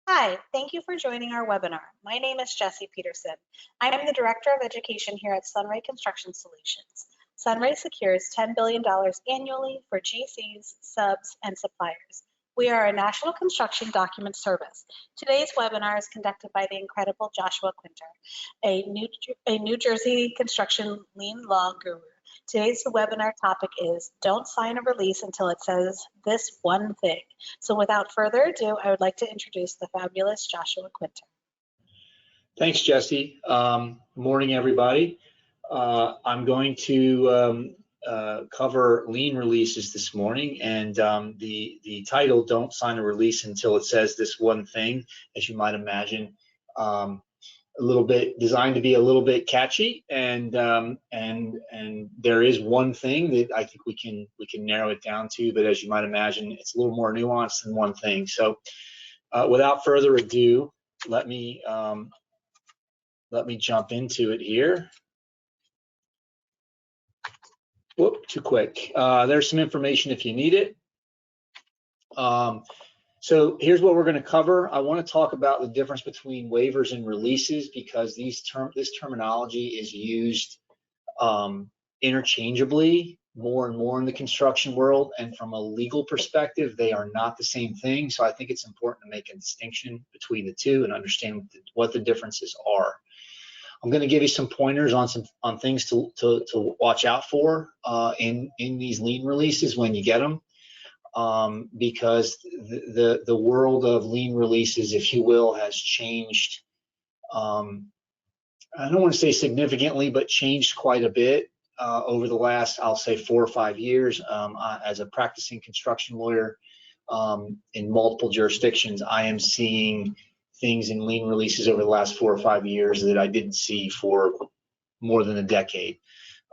Hi, thank you for joining our webinar. My name is Jessie Peterson. I am the Director of Education here at SunRay Construction Solutions. SunRay secures $10 billion annually for GCs, subs, and suppliers. We are a national construction document service. Today's webinar is conducted by the incredible Joshua Quinter, a New Jersey construction lien law guru. Today's webinar topic is don't sign a release until it says this one thing. So without further ado, I would like to introduce the fabulous Joshua Quinter. Thanks, Jesse. Morning, everybody. I'm going to cover lien releases this morning, and the title, Don't Sign a Release Until It Says This One Thing, as you might imagine, a little bit designed to be a little bit catchy, and there is one thing that I think we can narrow it down to, but as you might imagine, it's a little more nuanced than one thing. So without further ado, let me jump into it here. Whoop, too quick. There's some information if you need it. So here's what we're going to cover. I want to talk about the difference between waivers and releases, because this terminology is used interchangeably more and more in the construction world, and from a legal perspective, they are not the same thing. So I think it's important to make a distinction between the two and understand what the differences are. I'm going to give you some pointers on things to watch out for in these lien releases when you get them. Because the world of lien releases, if you will, has changed. I don't want to say significantly, but changed quite a bit over the last, I'll say, 4 or 5 years. As a practicing construction lawyer in multiple jurisdictions, I am seeing things in lien releases over the last 4 or 5 years that I didn't see for more than a decade.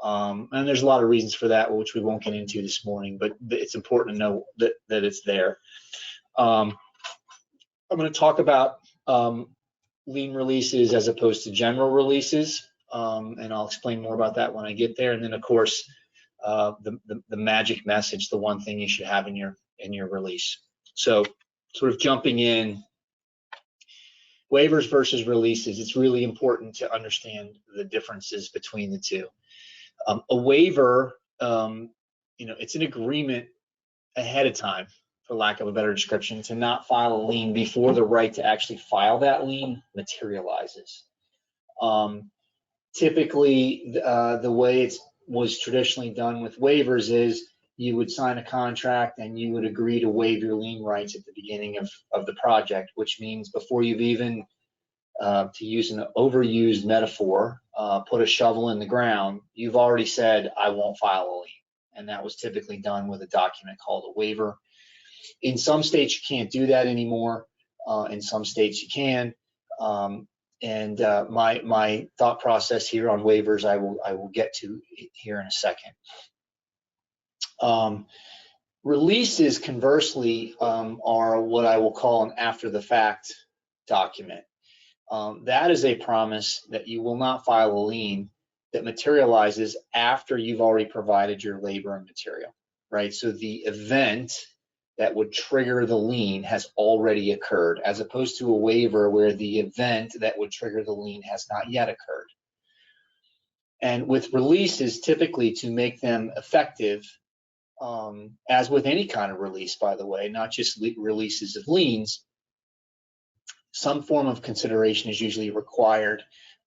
And there's a lot of reasons for that, which we won't get into this morning, but it's important to know that it's there. I'm going to talk about lien releases as opposed to general releases, and I'll explain more about that when I get there. And then, of course, the magic message, the one thing you should have in your release. So, sort of jumping in, waivers versus releases. It's really important to understand the differences between the two. A waiver, it's an agreement ahead of time, for lack of a better description, to not file a lien before the right to actually file that lien materializes. Typically, the way it was traditionally done with waivers is you would sign a contract and you would agree to waive your lien rights at the beginning of the project, which means before you've even, to use an overused metaphor, put a shovel in the ground, you've already said, I won't file a lien. And that was typically done with a document called a waiver. In some states, you can't do that anymore. In some states, you can. My thought process here on waivers, I will get to here in a second. Releases, conversely, are what I will call an after-the-fact document. That is a promise that you will not file a lien that materializes after you've already provided your labor and material, right? So the event that would trigger the lien has already occurred, as opposed to a waiver where the event that would trigger the lien has not yet occurred. And with releases, typically to make them effective, as with any kind of release, by the way, not just releases of liens, some form of consideration is usually required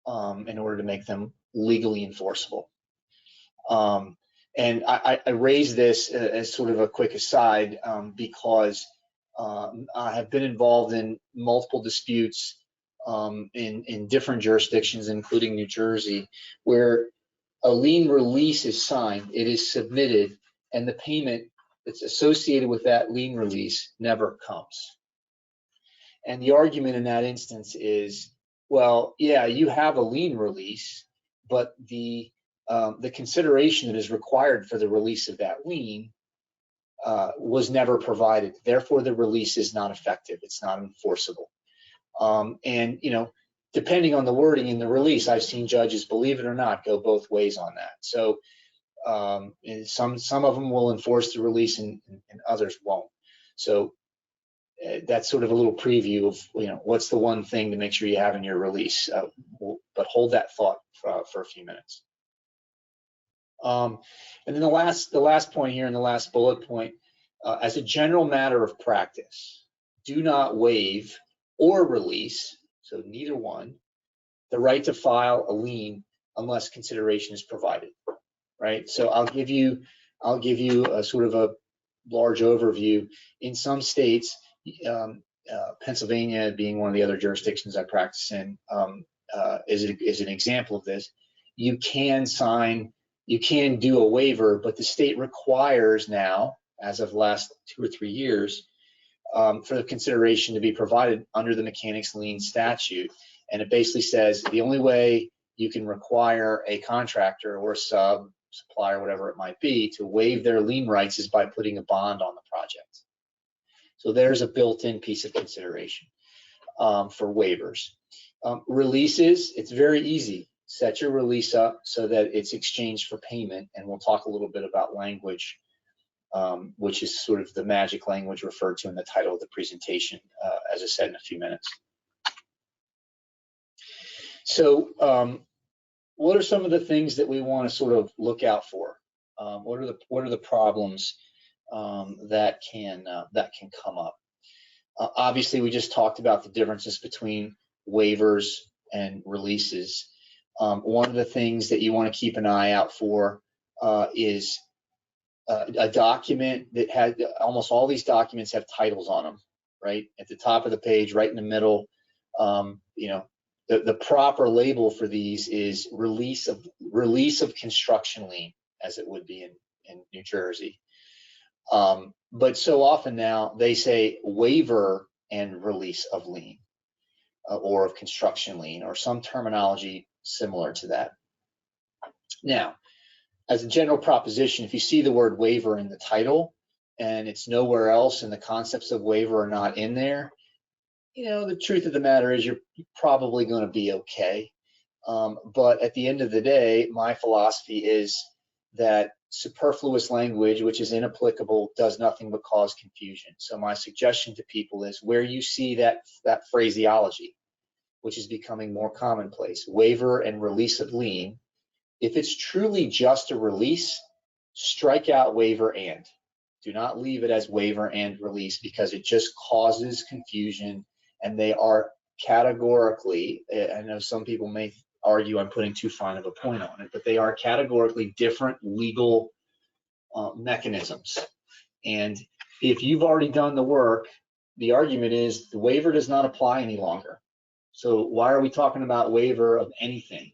in order to make them legally enforceable. And I raise this as sort of a quick aside because I have been involved in multiple disputes in different jurisdictions, including New Jersey, where a lien release is signed, it is submitted, and the payment that's associated with that lien release never comes. And the argument in that instance is, well, yeah, you have a lien release, but the consideration that is required for the release of that lien was never provided. Therefore, the release is not effective. It's not enforceable. And depending on the wording in the release, I've seen judges, believe it or not, go both ways on that. So some of them will enforce the release and others won't. So that's sort of a little preview of, what's the one thing to make sure you have in your release. But hold that thought for a few minutes. And then the last point here, and the last bullet point, as a general matter of practice, do not waive or release, so neither one, the right to file a lien unless consideration is provided, right? So I'll give you a sort of a large overview. In some states, Pennsylvania being one of the other jurisdictions I practice in, is an example of this. You can do a waiver, but the state requires now, as of the last 2 or 3 years, for the consideration to be provided under the mechanics lien statute. And it basically says the only way you can require a contractor or a supplier, whatever it might be, to waive their lien rights is by putting a bond on the project. So there's a built-in piece of consideration for waivers. Releases, it's very easy. Set your release up so that it's exchanged for payment, and we'll talk a little bit about language, which is sort of the magic language referred to in the title of the presentation, as I said, in a few minutes. So what are some of the things that we want to sort of look out for? What are the problems that can come up? Obviously, we just talked about the differences between waivers and releases. One of the things that you want to keep an eye out for is a document that has, almost all these documents have titles on them, right? At the top of the page, right in the middle, the proper label for these is release of construction lien, as it would be in New Jersey. But so often now they say waiver and release of lien, or of construction lien, or some terminology similar to that. Now, as a general proposition, if you see the word waiver in the title and it's nowhere else and the concepts of waiver are not in there, the truth of the matter is you're probably going to be okay. But at the end of the day, my philosophy is that superfluous language, which is inapplicable, does nothing but cause confusion. So my suggestion to people is, where you see that phraseology, which is becoming more commonplace, waiver and release of lien, if it's truly just a release, strike out waiver and. Do not leave it as waiver and release, because it just causes confusion, and they are categorically, I know some people may argue I'm putting too fine of a point on it, but they are categorically different legal mechanisms. And if you've already done the work, the argument is the waiver does not apply any longer. So why are we talking about waiver of anything?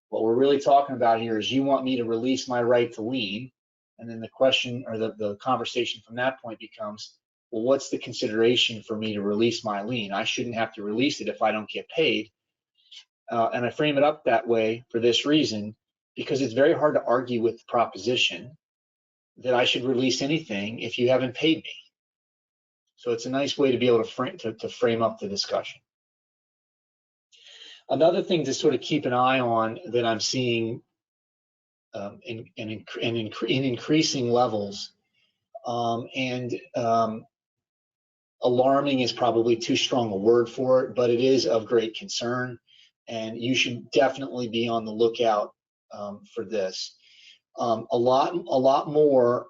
What we're really talking about here is you want me to release my right to lien, and then the question, or the conversation from that point becomes, well, what's the consideration for me to release my lien? I shouldn't have to release it if I don't get paid. And I frame it up that way for this reason, because it's very hard to argue with the proposition that I should release anything if you haven't paid me. So it's a nice way to be able to frame up the discussion. Another thing to sort of keep an eye on that I'm seeing in increasing levels, alarming is probably too strong a word for it, but it is of great concern, and you should definitely be on the lookout for this. A lot more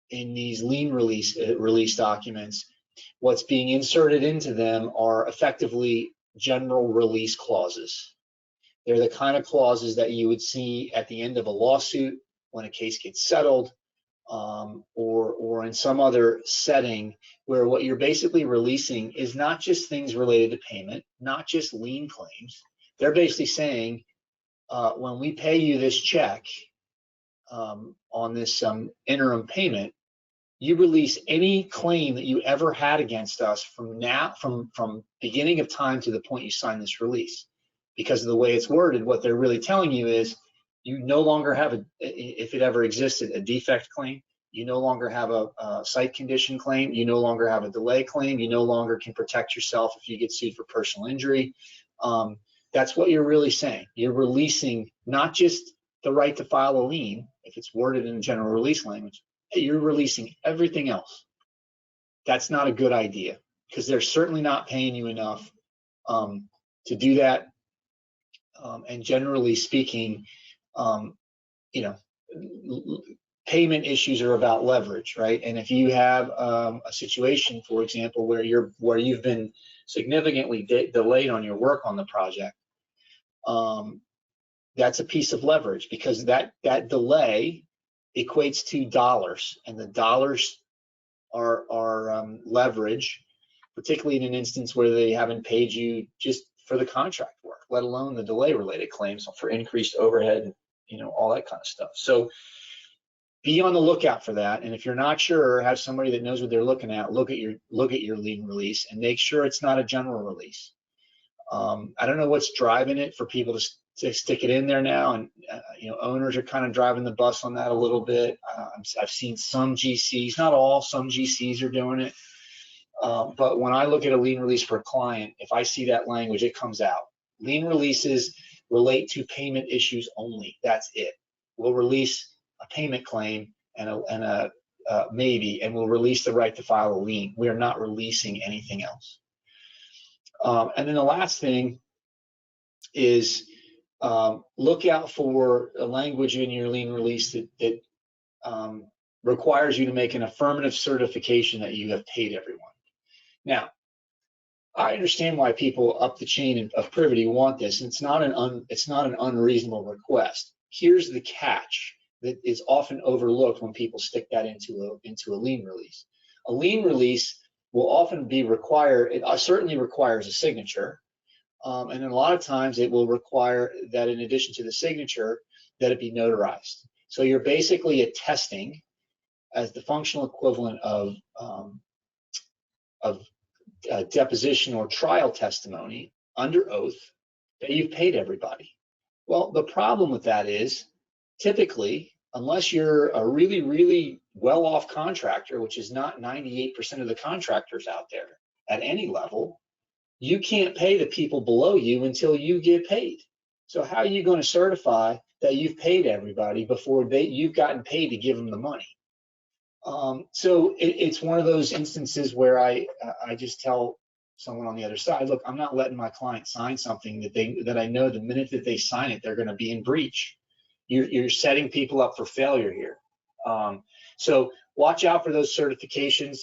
in these lien release documents. What's being inserted into them are effectively general release clauses. They're the kind of clauses that you would see at the end of a lawsuit when a case gets settled, or in some other setting where what you're basically releasing is not just things related to payment, not just lien claims. They're basically saying, when we pay you this check on this interim payment, you release any claim that you ever had against us from beginning of time to the point you sign this release. Because of the way it's worded, what they're really telling you is you no longer have, if it ever existed, a defect claim. You no longer have a site condition claim. You no longer have a delay claim. You no longer can protect yourself if you get sued for personal injury. That's what you're really saying. You're releasing not just the right to file a lien, if it's worded in general release language, you're releasing everything else. That's not a good idea. because they're certainly not paying you enough to do that. And generally speaking, you know, payment issues are about leverage, right? And if you have a situation, for example, where you've been significantly delayed on your work on the project, that's a piece of leverage, because that delay equates to dollars, and the dollars are leverage, particularly in an instance where they haven't paid you just for the contract work, let alone the delay related claims for increased overhead, you know, all that kind of stuff. So be on the lookout for that. And if you're not sure, have somebody that knows what they're looking at, look at your lien release and make sure it's not a general release. I don't know what's driving it for people to stick it in there now, and you know, owners are kind of driving the bus on that a little bit. I've seen some GCs, not all, some GCs are doing it. But when I look at a lien release for a client, if I see that language, it comes out. Lien releases relate to payment issues only. That's it. We'll release a payment claim and a maybe, and we'll release the right to file a lien. We are not releasing anything else. And then the last thing is look out for a language in your lien release that requires you to make an affirmative certification that you have paid everyone. Now, I understand why people up the chain of privity want this. It's not an unreasonable request. Here's the catch that is often overlooked when people stick that into a lien release. A lien release will often be required. It certainly requires a signature, and a lot of times it will require that in addition to the signature, that it be notarized. So you're basically attesting as the functional equivalent of deposition or trial testimony under oath that you've paid everybody. Well, the problem with that is typically, unless you're a really, really well-off contractor, which is not 98% of the contractors out there at any level, you can't pay the people below you until you get paid. So how are you going to certify that you've paid everybody before you've gotten paid to give them the money? So it's one of those instances where I just tell someone on the other side, look, I'm not letting my client sign something that I know the minute that they sign it, they're going to be in breach. You're setting people up for failure here. So watch out for those certifications.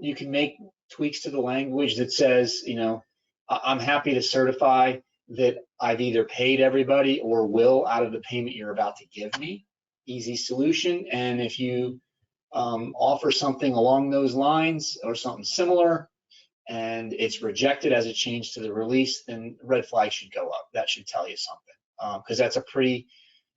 You can make tweaks to the language that says, you know, I'm happy to certify that I've either paid everybody or will out of the payment you're about to give me. Easy solution. And if you offer something along those lines or something similar and it's rejected as a change to the release, then red flag should go up. That should tell you something, because that's a pretty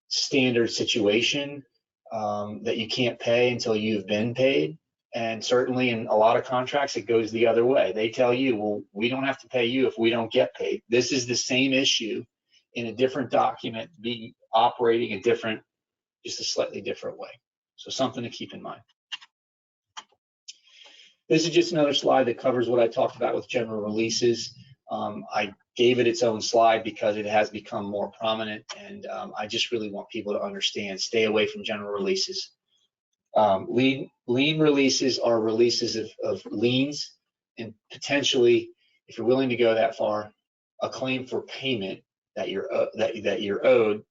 standard situation that you can't pay until you've been paid. And certainly in a lot of contracts, it goes the other way. They tell you, well, we don't have to pay you if we don't get paid. This is the same issue in a different document, be operating just a slightly different way. So something to keep in mind. This is just another slide that covers what I talked about with general releases. I gave it its own slide because it has become more prominent, and I just really want people to understand, stay away from general releases. Lien releases are releases of liens, and potentially, if you're willing to go that far, a claim for payment that you're owed.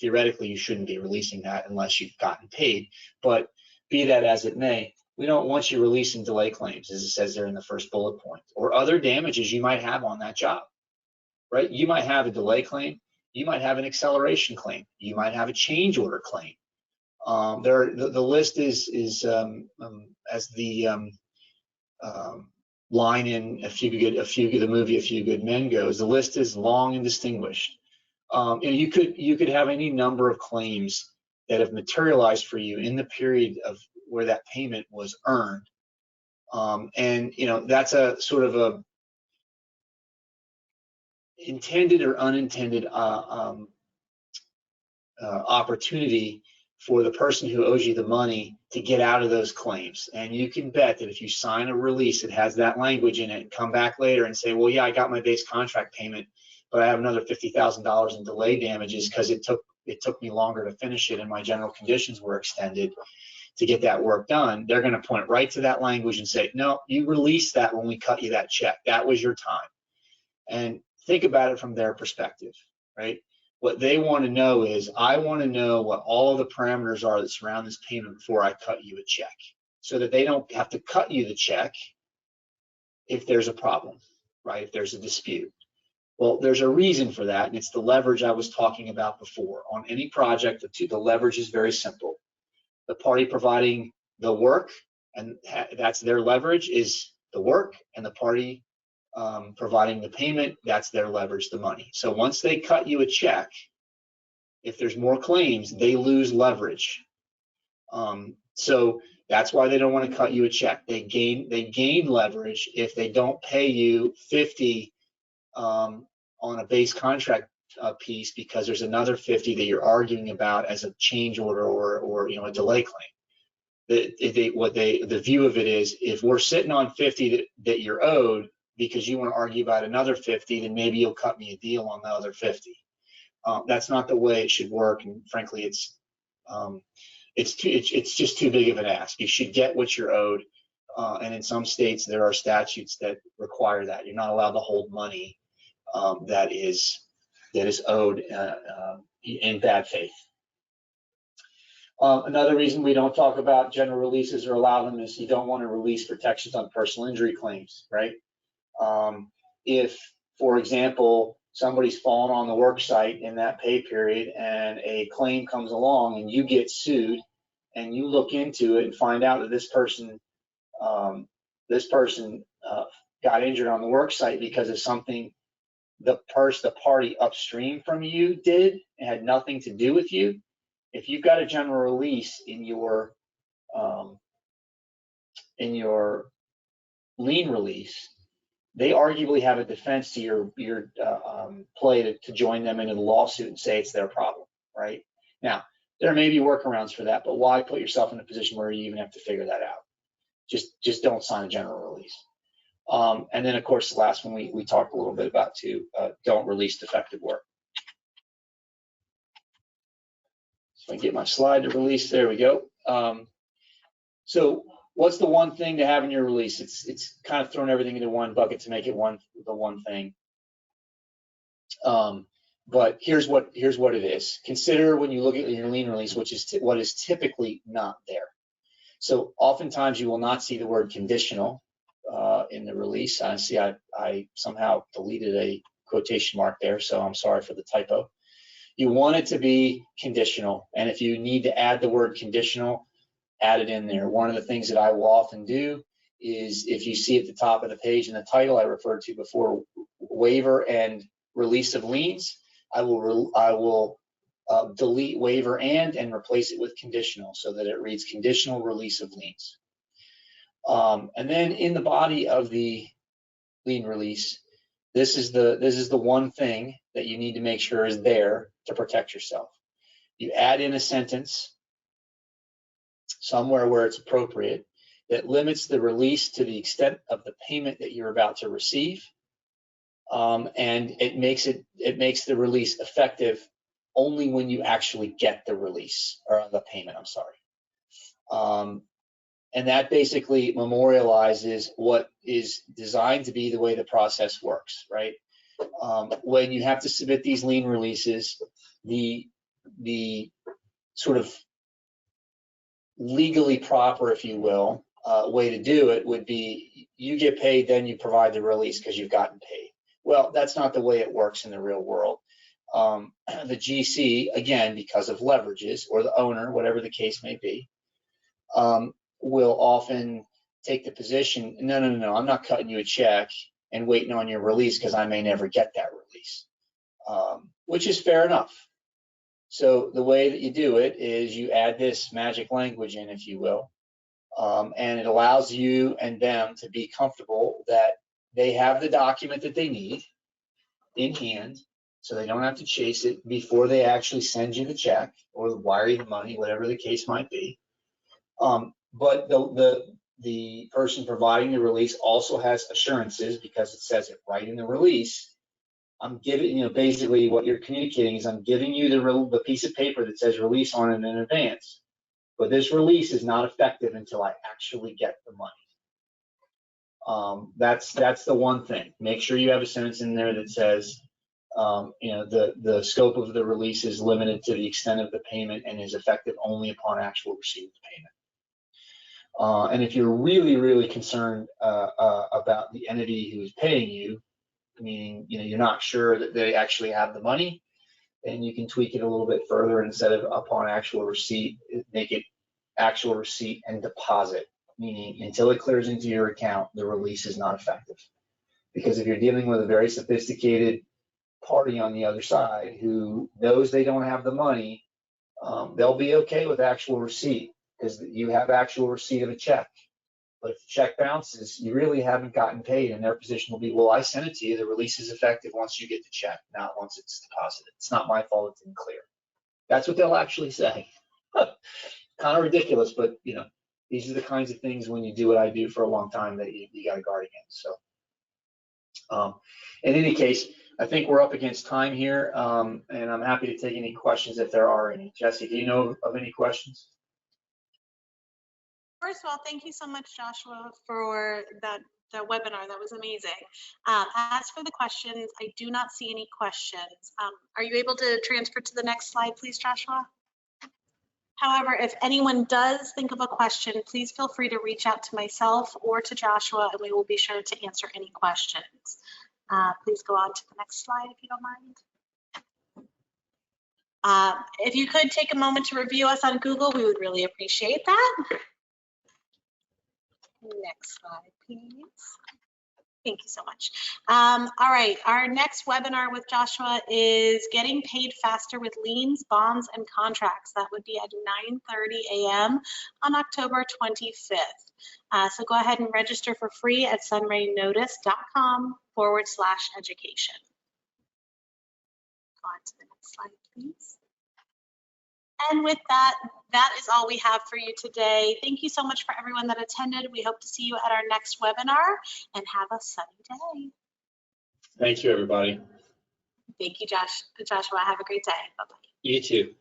Theoretically, you shouldn't be releasing that unless you've gotten paid, but be that as it may, we don't want you releasing delay claims, as it says there in the first bullet point, or other damages you might have on that job, right? You might have a delay claim, you might have an acceleration claim, you might have a change order claim. The list is as the line in the movie A Few Good Men goes, the list is long and distinguished. And you could have any number of claims that have materialized for you in the period of where that payment was earned, and you know, that's a sort of a intended or unintended opportunity for the person who owes you the money to get out of those claims. And you can bet that if you sign a release that has that language in it and come back later and say, well, yeah, I got my base contract payment, but I have another $50,000 in delay damages because it took me longer to finish it and my general conditions were extended, to get that work done, they're going to point right to that language and say, no, you released that when we cut you that check. That was your time. And think about it from their perspective, right? What they want to know is, I want to know what all of the parameters are that surround this payment before I cut you a check, so that they don't have to cut you the check if there's a problem, right? If there's a dispute. Well, there's a reason for that, and it's the leverage I was talking about before. On any project, the leverage is very simple. The party providing the work, and that's their leverage, is the work, and the party providing the payment, that's their leverage, the money. So once they cut you a check, if there's more claims, they lose leverage. So that's why they don't want to cut you a check. They gain leverage if they don't pay you 50 on a base contract piece, because there's another 50 that you're arguing about as a change order or a delay claim. The view of it is, if we're sitting on 50 that you're owed because you want to argue about another 50, then maybe you'll cut me a deal on the other 50. That's not the way it should work, and frankly, it's just too big of an ask. You should get what you're owed, and in some states there are statutes that require that. You're not allowed to hold money that is owed in bad faith. Another reason we don't talk about general releases or allow them is you don't want to release protections on personal injury claims, right? If, for example, somebody's fallen on the work site in that pay period and a claim comes along and you get sued, and you look into it and find out that this person got injured on the work site because of something the party upstream from you did, and had nothing to do with you. If you've got a general release in your lien release, they arguably have a defense to your play to join them into the lawsuit and say it's their problem, right? Now, there may be workarounds for that, but why put yourself in a position where you even have to figure that out? Just don't sign a general release. And then, of course, the last one we talked a little bit about too, don't release defective work. So I get my slide to release, there we go. So what's the one thing to have in your release? It's kind of throwing everything into one bucket to make it the one thing. But here's what it is. Consider when you look at your lien release, what is typically not there. So oftentimes you will not see the word conditional in the release. I see I somehow deleted a quotation mark there, so I'm sorry for the typo. You want it to be conditional, and if you need to add the word conditional, add it in there. One of the things that I will often do is, if you see at the top of the page in the title I referred to before, waiver and release of liens, I will delete waiver and replace it with conditional, so that it reads conditional release of liens. And then in the body of the lien release, this is the one thing that you need to make sure is there to protect yourself. You add in a sentence somewhere where it's appropriate that limits the release to the extent of the payment that you're about to receive, and it makes the release effective only when you actually get the release, or the payment, I'm sorry. And that basically memorializes what is designed to be the way the process works, right? When you have to submit these lien releases, the sort of legally proper, if you will, way to do it would be, you get paid, then you provide the release because you've gotten paid. Well, that's not the way it works in the real world. The GC, again, because of leverages, or the owner, whatever the case may be, will often take the position, no, I'm not cutting you a check and waiting on your release because I may never get that release, which is fair enough. So the way that you do it is you add this magic language in, if you will, and it allows you and them to be comfortable that they have the document that they need in hand, so they don't have to chase it before they actually send you the check or wire you the money, whatever the case might be. But the person providing the release also has assurances, because it says it right in the release. I'm giving, basically what you're communicating is, I'm giving you the piece of paper that says release on it in advance. but this release is not effective until I actually get the money. That's the one thing. Make sure you have a sentence in there that says, the scope of the release is limited to the extent of the payment and is effective only upon actual receipt of the payment. And if you're really, really concerned about the entity who is paying you, meaning you're not sure that they actually have the money, then you can tweak it a little bit further. Instead of upon actual receipt, make it actual receipt and deposit, meaning until it clears into your account, the release is not effective. Because if you're dealing with a very sophisticated party on the other side who knows they don't have the money, they'll be okay with actual receipt because you have actual receipt of a check. But if the check bounces, you really haven't gotten paid, and their position will be, well, I sent it to you. The release is effective once you get the check, not once it's deposited. It's not my fault it didn't clear. That's what they'll actually say. Kind of ridiculous, but these are the kinds of things when you do what I do for a long time that you got to guard against. So in any case, I think we're up against time here, and I'm happy to take any questions if there are any. Jesse, do you know of any questions? First of all, thank you so much, Joshua, for the webinar. That was amazing. As for the questions, I do not see any questions. Are you able to transfer to the next slide, please, Joshua? However, if anyone does think of a question, please feel free to reach out to myself or to Joshua, and we will be sure to answer any questions. Please go on to the next slide, if you don't mind. If you could take a moment to review us on Google, we would really appreciate that. Next slide, please. Thank you so much. All right, our next webinar with Joshua is Getting Paid Faster with Liens, Bonds, and Contracts. That would be at 9:30 a.m. on October 25th. So go ahead and register for free at sunraynotice.com/education. Go on to the next slide, please. And with that, that is all we have for you today. Thank you so much for everyone that attended. We hope to see you at our next webinar, and have a sunny day. Thank you, everybody. Thank you, Joshua. Have a great day. Bye-bye. You too.